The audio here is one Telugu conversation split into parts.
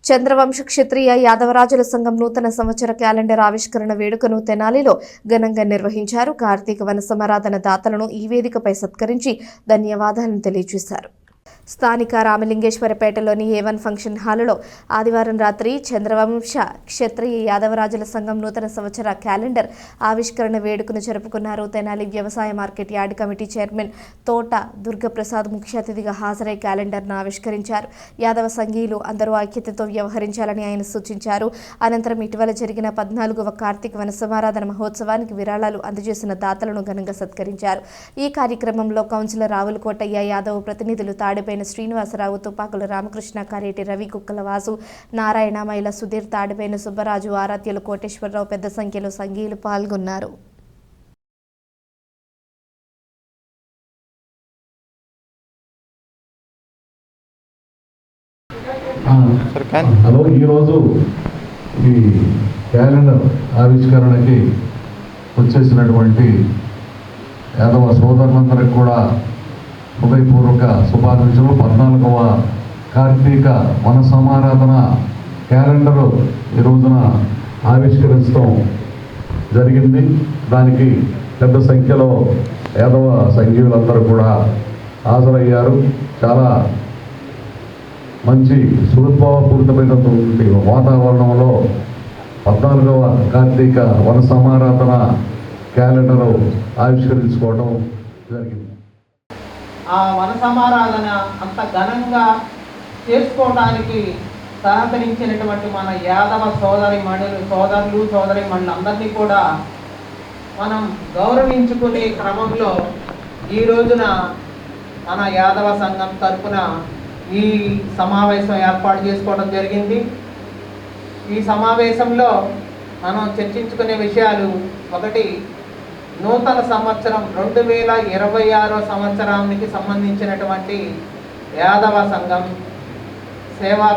చంద్రవంశ క్షత్రియ యాదవరాజుల సంఘం నూతన సంవత్సర క్యాలెండర్ ఆవిష్కరణ వేడుకను తెనాలిలో ఘనంగా నిర్వహించారు. కార్తీక వన సమారాధన దాతలను ఈ వేదికపై సత్కరించి ధన్యవాదాలను తెలియజేశారు. స్థానిక రామలింగేశ్వరపేటలోని A1 ఫంక్షన్ హాలులో ఆదివారం రాత్రి చంద్రవంశ క్షత్రియ యాదవరాజుల సంఘం నూతన సంవత్సర క్యాలెండర్ ఆవిష్కరణ వేడుకను జరుపుకున్నారు. తెనాలి వ్యవసాయ మార్కెట్ యార్డ్ కమిటీ చైర్మన్ తోట దుర్గప్రసాద్ ముఖ్య అతిథిగా హాజరై క్యాలెండర్ను ఆవిష్కరించారు. యాదవ సంఘీయులు అందరూ ఐక్యతతో వ్యవహరించాలని ఆయన సూచించారు. అనంతరం ఇటీవల జరిగిన 14వ కార్తీక వన సమారాధన మహోత్సవానికి విరాళాలు అందజేసిన దాతలను ఘనంగా సత్కరించారు. ఈ కార్యక్రమంలో కౌన్సిలర్ రావుల కోటయ్య, యాదవ్ ప్రతినిధులు తాడిపైన శ్రీనివాసరావు, తుపాకుల రామకృష్ణ, కారేటి రవి, కుక్కల వాసు, నారాయణ, మైల సుధీర్, తాడిపైన సుబ్బరాజు, ఆరాధ్యులు కోటేశ్వరరావు పెద్ద సంఖ్యలో సంఘీయులు పాల్గొన్నారు. హలో, ఈరోజు ఈ క్యాలెండర్ ఆవిష్కరణకి వచ్చేసినటువంటి యాదవ సోదరులందరికీ కూడా హృదయపూర్వక శుభాకాంక్షలు. 14వ కార్తీక వన సమారాధన క్యాలెండరు ఈ రోజున ఆవిష్కరించడం జరిగింది. దానికి పెద్ద సంఖ్యలో యాదవ సంఘీయులందరూ కూడా హాజరయ్యారు. చాలా మంచి సుహృద్భావపూరితమైనటువంటి వాతావరణంలో 14వ కార్తీక వన సమారాధన క్యాలెండరు ఆవిష్కరించుకోవడం జరిగింది. ఆ వన సమారాధన అంత ఘనంగా చేసుకోవడానికి సహకరించినటువంటి మన యాదవ సోదరులు సోదరీమణులందరినీ కూడా మనం గౌరవించుకునే క్రమంలో ఈ రోజున మన యాదవ సంఘం తరపున ఈ సమావేశం ఏర్పాటు చేసుకోవడం జరిగింది. ఈ సమావేశంలో మనం చర్చించుకునే విషయాలు, ఒకటి, నూతన సంవత్సరం 2026 సంవత్సరానికి సంబంధించినటువంటి యాదవ సంఘం సేవా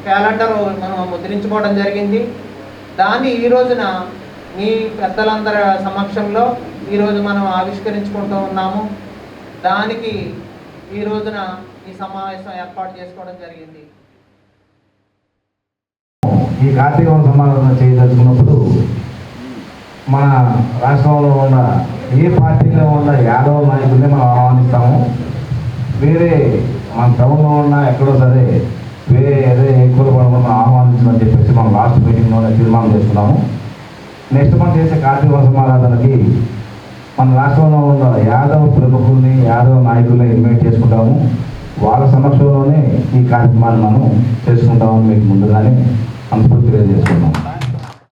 క్యాలెండర్ మనం ముద్రించుకోవడం జరిగింది. దాన్ని ఈ రోజున మీ పెద్దలందరి సమక్షంలో ఈరోజు మనం ఆవిష్కరించుకుంటూ ఉన్నాము. దానికి ఈ రోజున ఈ సమావేశం ఏర్పాటు చేసుకోవడం జరిగింది. ఈ కార్తీక వన సమారాధన చేయదలుచుకున్నప్పుడు మన రాష్ట్రంలో ఉన్న ఏ పార్టీలో ఉన్న యాదవ నాయకుల్ని మనం ఆహ్వానిస్తాము. వేరే మన టౌన్లో ఉన్న ఎక్కడో సరే వేరే ఏదో ఎక్కువ మనం ఆహ్వానించమని చెప్పేసి మనం లాస్ట్ మీటింగ్లోనే తీర్మానం చేసుకున్నాము. నెక్స్ట్ మనం చేసే కార్తీక వన సమారాధనకి మన రాష్ట్రంలో ఉన్న యాదవ ప్రముఖుల్ని, యాదవ నాయకుల్ని ఇన్వైట్ చేసుకుంటాము. వాళ్ళ సమక్షంలోనే ఈ కార్యక్రమాన్ని మనం చేసుకుంటామని మీకు ముందుగానే అనుభూతి తెలియజేసుకున్నాము.